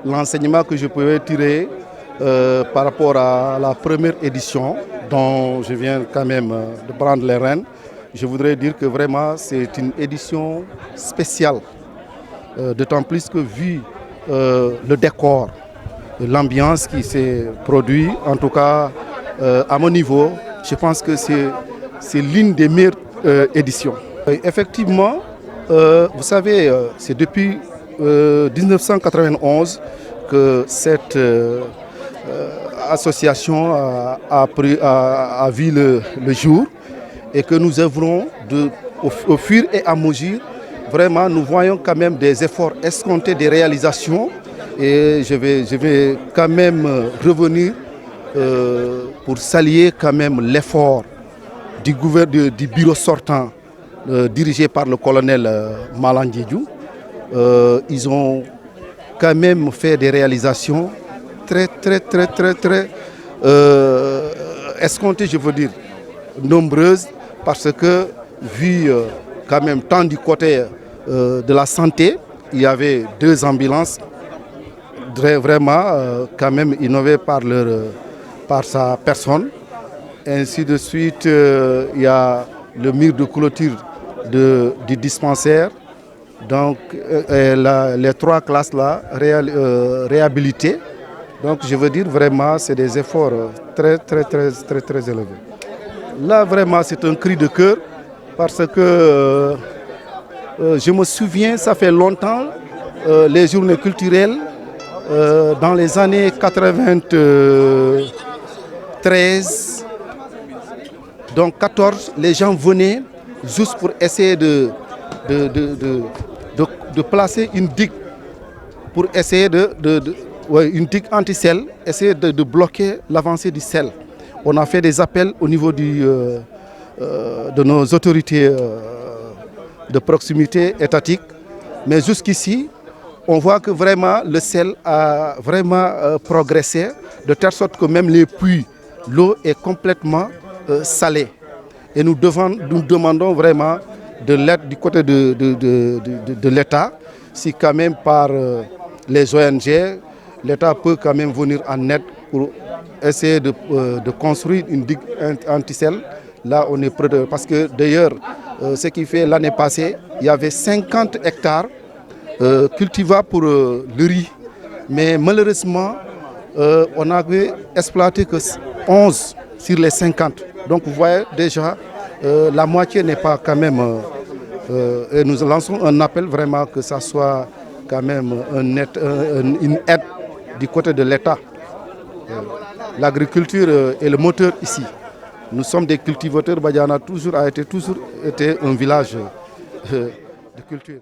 l'enseignement que je pouvais tirer par rapport à la première édition dont je viens quand même de prendre les rênes, je voudrais dire que vraiment c'est une édition spéciale. D'autant plus que vu le décor, l'ambiance qui s'est produite, en tout cas à mon niveau, je pense que c'est l'une des meilleures éditions. Effectivement, vous savez, c'est depuis 1991 que cette association a vu le jour et que nous œuvrons au fur et à mesure. Vraiment, nous voyons quand même des efforts escomptés, des réalisations. Et je vais quand même revenir pour saluer quand même l'effort du bureau sortant dirigé par le colonel Malang Diédhiou. Ils ont quand même fait des réalisations très escomptées, je veux dire, nombreuses, parce que vu quand même tant du côté de la santé, il y avait 2 ambulances vraiment quand même innovées par sa personne. Ainsi de suite, il y a le mur de clôture du dispensaire. Donc les 3 classes là réhabilitées. Donc je veux dire vraiment c'est des efforts très élevés. Là vraiment c'est un cri de cœur parce que je me souviens, ça fait longtemps, les journées culturelles dans les années 93, donc 14, les gens venaient juste pour essayer de placer une digue, pour essayer une digue anti-sel, essayer de bloquer l'avancée du sel. On a fait des appels au niveau de nos autorités de proximité étatique, mais jusqu'ici, on voit que vraiment le sel a vraiment progressé, de telle sorte que même les puits, l'eau est complètement salée. Et nous demandons vraiment de l'aide du côté de l'État, si quand même par les ONG, l'État peut quand même venir en aide pour essayer de construire une digue anti-sel. Là, on est près de... Parce que d'ailleurs, ce qui fait l'année passée, il y avait 50 hectares cultivables pour le riz. Mais malheureusement, on n'avait exploité que 11 sur les 50. Donc vous voyez déjà, la moitié n'est pas quand même... et nous lançons un appel vraiment que ça soit quand même une aide du côté de l'État. L'agriculture est le moteur ici. Nous sommes des cultivateurs. Badiana a toujours été un village de culture.